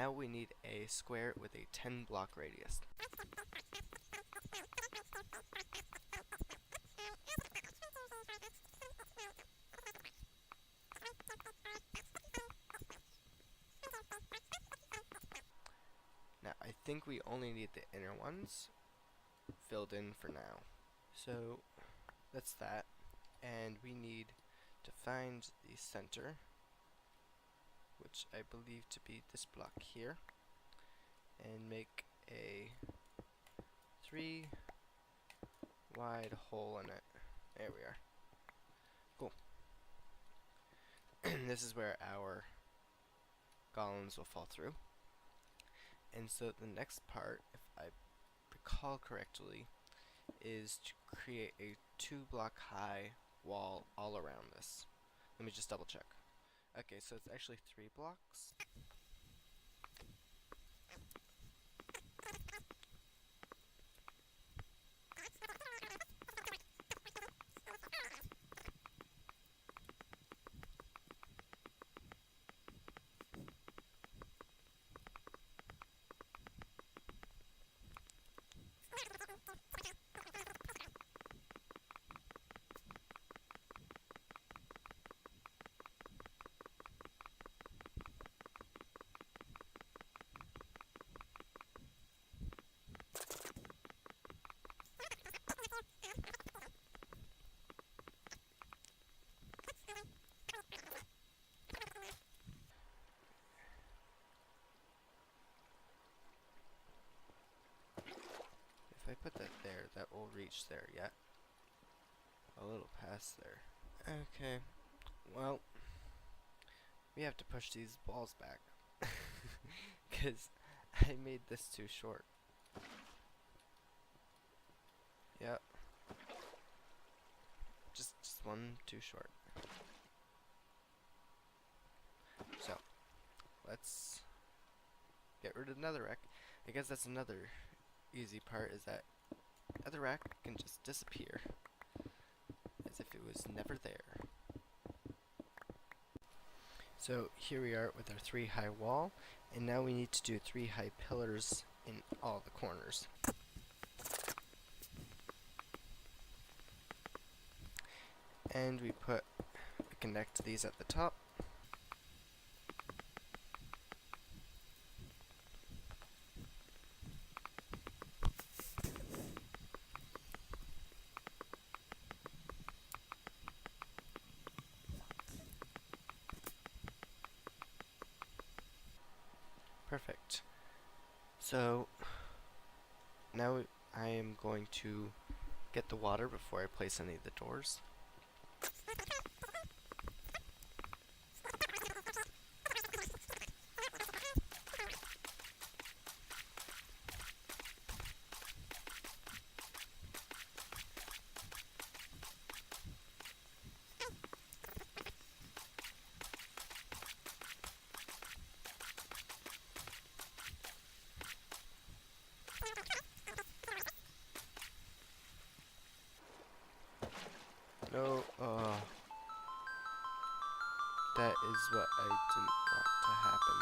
now we need a square with a 10 block radius. Now I think we only need the inner ones filled in for now. So that's that, and we need to find the center, which I believe to be this block here, and make a 3 wide hole in it. There we are. Cool. This is where our golems will fall through. And so the next part, if I recall correctly, is to create a 2 block high wall all around this. Let me just double check. Okay, so it's actually 3 blocks. If I put that there, that will reach there yet. A little past there. Okay, well, we have to push these walls back. Because I made this too short. Yep. Just one too short. So, let's get rid of another rack. I guess that's another easy part, is that other rack can just disappear as if it was never there. So here we are with our 3 high wall, and now we need to do 3 high pillars in all the corners. And we connect these at the top. Perfect. So now I am going to get the water before I place any of the doors. No, that is what I didn't want to happen.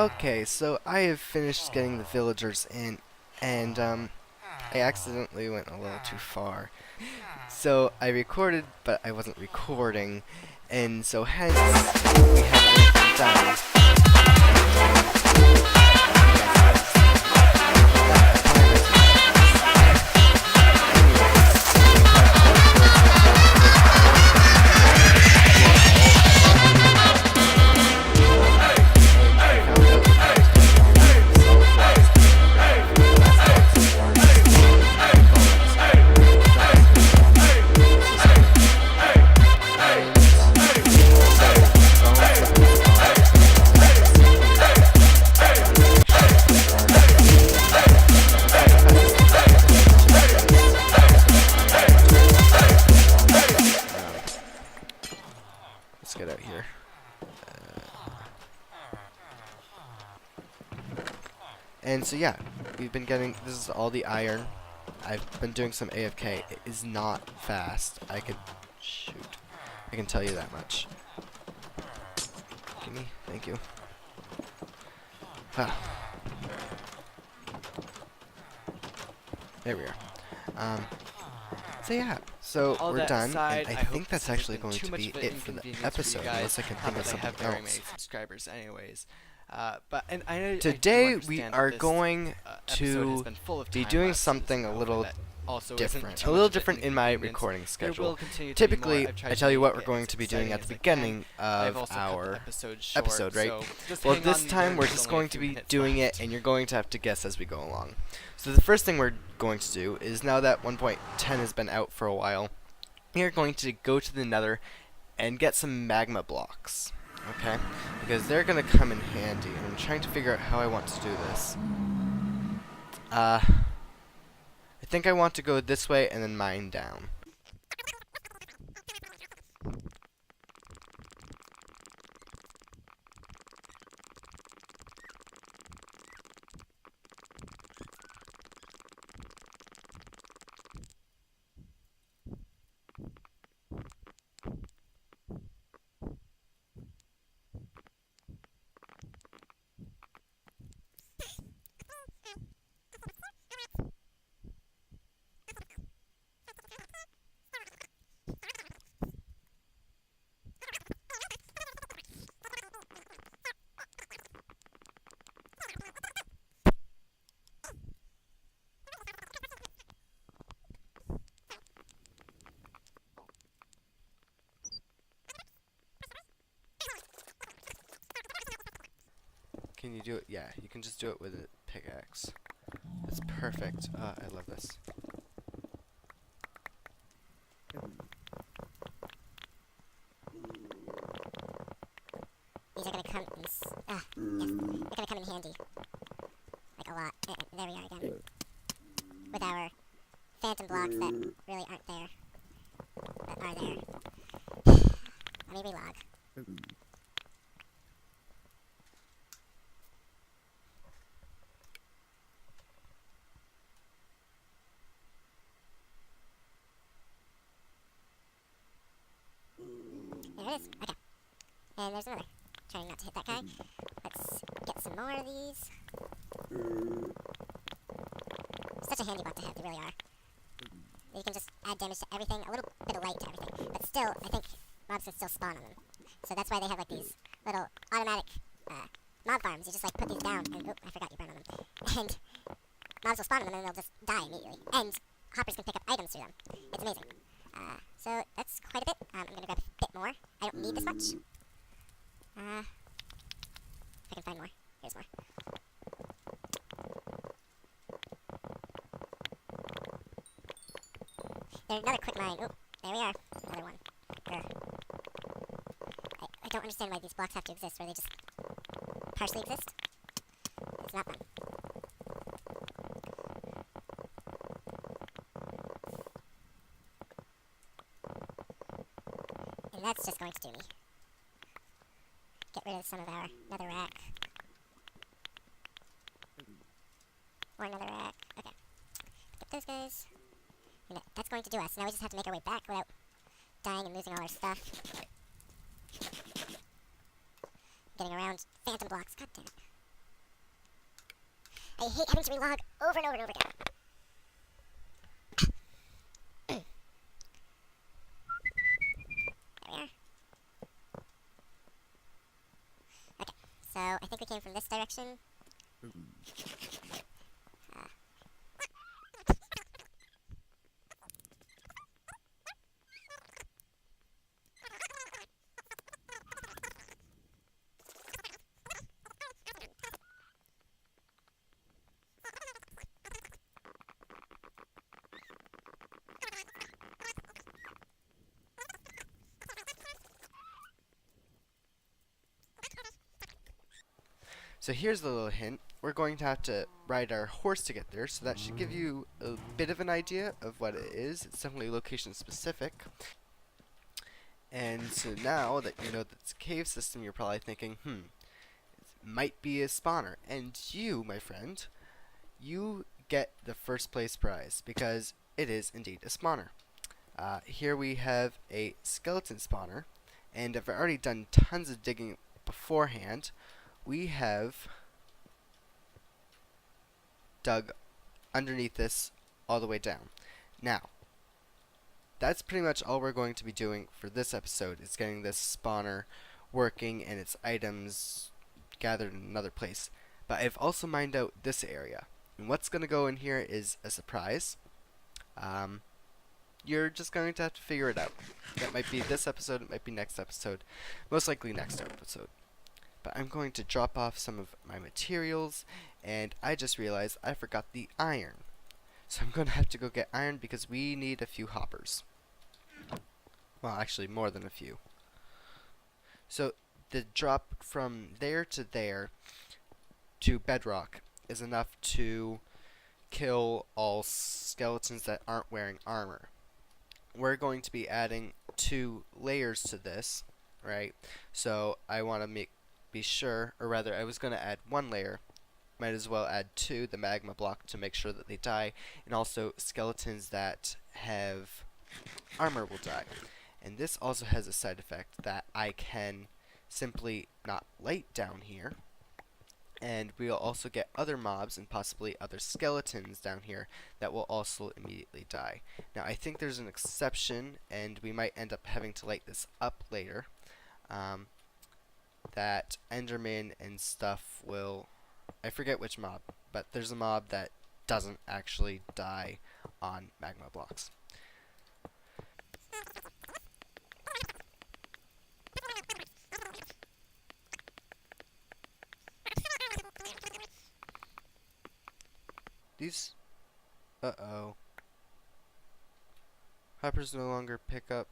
Okay, so I have finished getting the villagers in, and I accidentally went a little too far. So I recorded, but I wasn't recording, and so hence we have everything done. Let's get out here. And so yeah, we've been getting, this is all the iron. I've been doing some AFK. It is not fast. I can tell you that much. Gimme, thank you. Ah. There we are. So yeah, so All we're that done, aside, and I think that's actually going to be it for the episode, unless I can think of something very else. many subscribers, anyways. But and I Today do we understand are that this, going episode has to been full of be time doing lapses, something a hopefully little that also isn't different. too A little much of an different in my inconvenience. recording There schedule. will continue to be Typically, more. I've tried I to tell you what make we're it going as to be doing at the exciting as I beginning I've of also cut our the episode short, episode, right? so just Well, hang this on time there, we're there's just only a going to few be minutes doing it, left. and you're going to have to guess as we go along. So the first thing we're going to do is, now that 1.10 has been out for a while, we are going to go to the Nether and get some magma blocks, okay? Because they're going to come in handy, and I'm trying to figure out how I want to do this. I think I want to go this way and then mine down. Can you do it? Yeah, you can just do it with a pickaxe. That's perfect. I love this. These are gonna come in yes, they're gonna come in handy. Like a lot. There we are again. With our phantom blocks that really aren't there. That are there. Let me relog. There it is. Okay. And there's another. Trying not to hit that guy. Let's get some more of these. Such a handy block to have, they really are. You can just add damage to everything, a little bit of light to everything. But still, I think mobs can still spawn on them. So that's why they have like these little automatic mob farms. You just like put these down and, oh, I forgot you burn on them. And mobs will spawn on them and they'll just die immediately. And hoppers can pick up items through them. It's amazing. So that's quite a bit. I'm gonna grab a bit more. I don't need this much. If I can find more. Here's more. There's another quick mine. Oh, there we are. Another one. I don't understand why these blocks have to exist, where they just partially exist. It's not fun. And that's just going to do me. Get rid of some of our netherrack. More netherrack. Okay. Get those guys. And that's going to do us. Now we just have to make our way back without dying and losing all our stuff. Getting around phantom blocks. God damn it. I hate having to relog over and over and over again. There we are. Okay, so I think we came from this direction. So here's the little hint. We're going to have to ride our horse to get there, so that should give you a bit of an idea of what it is. It's definitely location specific. And so now that you know that it's a cave system, you're probably thinking, it might be a spawner. And you, my friend, you get the first place prize, because it is indeed a spawner. Here we have a skeleton spawner, and I've already done tons of digging beforehand. We have dug underneath this all the way down. Now, that's pretty much all we're going to be doing for this episode, is getting this spawner working and its items gathered in another place. But I've also mined out this area, and what's going to go in here is a surprise. You're just going to have to figure it out. That might be this episode, it might be next episode, most likely next episode. But I'm going to drop off some of my materials, and I just realized I forgot the iron. So I'm going to have to go get iron because we need a few hoppers. Well, actually more than a few. So the drop from there to bedrock is enough to kill all skeletons that aren't wearing armor. We're going to be adding 2 layers to this, right? So I want to be sure, or rather I was going to add 1 layer, might as well add 2, the magma block, to make sure that they die, and also skeletons that have armor will die. And this also has a side effect that I can simply not light down here, and we'll also get other mobs and possibly other skeletons down here that will also immediately die. Now I think there's an exception, and we might end up having to light this up later. That Enderman and stuff will, I forget which mob, but there's a mob that doesn't actually die on magma blocks. These, hoppers no longer pick up.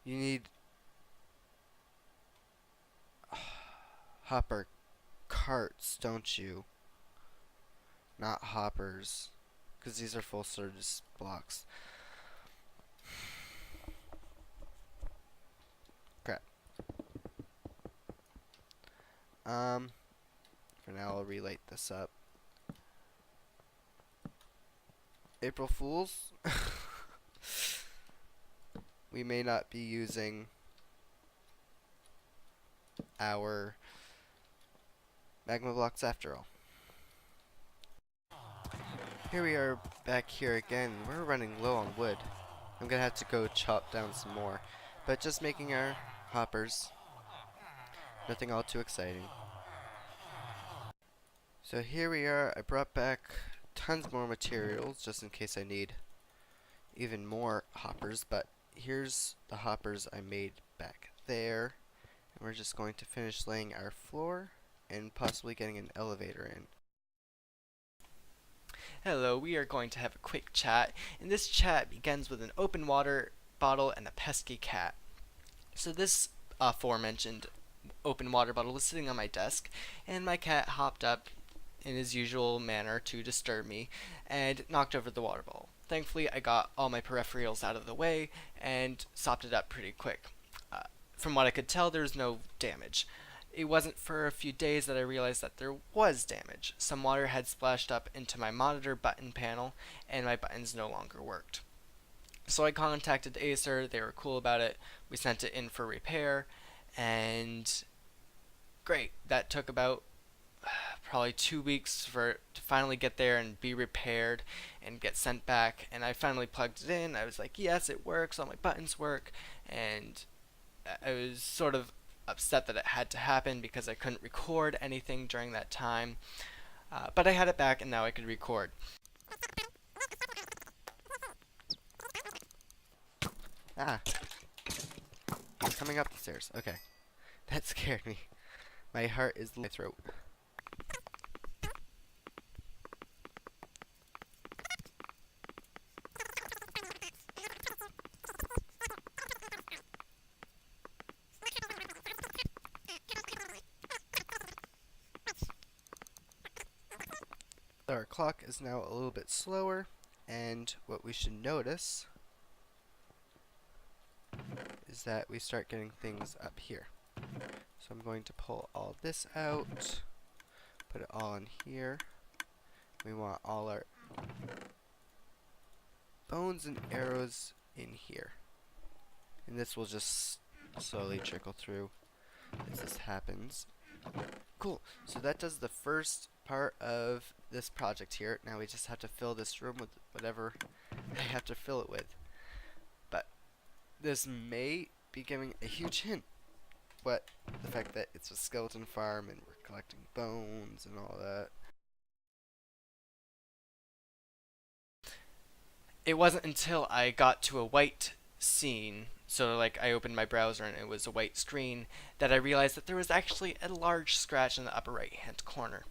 You need hopper carts, don't you? Not hoppers, because these are full service blocks. Crap. For now I'll relight this up. April Fools? We may not be using our magma blocks after all. Here we are back here again. We're running low on wood. I'm gonna have to go chop down some more, but just making our hoppers. Nothing all too exciting. So here we are. I brought back tons more materials just in case I need even more hoppers, but here's the hoppers I made back there, and we're just going to finish laying our floor and possibly getting an elevator in. Hello, we are going to have a quick chat, and this chat begins with an open water bottle and a pesky cat. So this aforementioned open water bottle was sitting on my desk, and my cat hopped up in his usual manner to disturb me and knocked over the water bottle. Thankfully, I got all my peripherals out of the way and sopped it up pretty quick. From what I could tell, there was no damage. It wasn't for a few days that I realized that there was damage. Some water had splashed up into my monitor button panel, and my buttons no longer worked. So I contacted Acer. They were cool about it. We sent it in for repair, and great. That took about probably 2 weeks to finally get there and be repaired and get sent back. And I finally plugged it in. I was like, yes, it works. All my buttons work. And I was sort of upset that it had to happen because I couldn't record anything during that time. But I had it back, and now I could record. Ah. He's coming up the stairs. Okay. That scared me. My heart is in my throat. Our clock is now a little bit slower, and what we should notice is that we start getting things up here. So I'm going to pull all this out, put it all in here. We want all our bones and arrows in here. And this will just slowly trickle through as this happens. Cool. So that does the first part of this project here. Now we just have to fill this room with whatever I have to fill it with. But this may be giving a huge hint. But the fact that it's a skeleton farm and we're collecting bones and all that. It wasn't until I got to a white scene, so like I opened my browser and it was a white screen, that I realized that there was actually a large scratch in the upper right hand corner.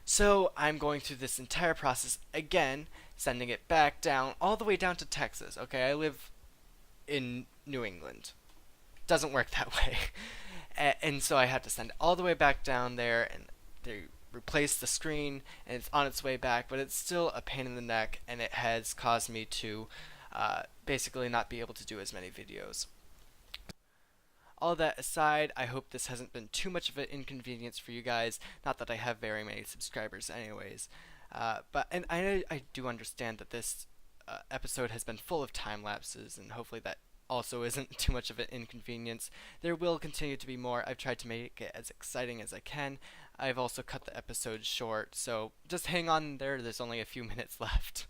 So I'm going through this entire process again, sending it back down, all the way down to Texas. Okay, I live in New England. Doesn't work that way. And so I had to send it all the way back down there, and they replaced the screen, and it's on its way back, but it's still a pain in the neck, and it has caused me to basically not be able to do as many videos. All that aside, I hope this hasn't been too much of an inconvenience for you guys. Not that I have very many subscribers anyways. And I do understand that this episode has been full of time lapses, and hopefully that also isn't too much of an inconvenience. There will continue to be more. I've tried to make it as exciting as I can. I've also cut the episodes short, so just hang on there. There's only a few minutes left.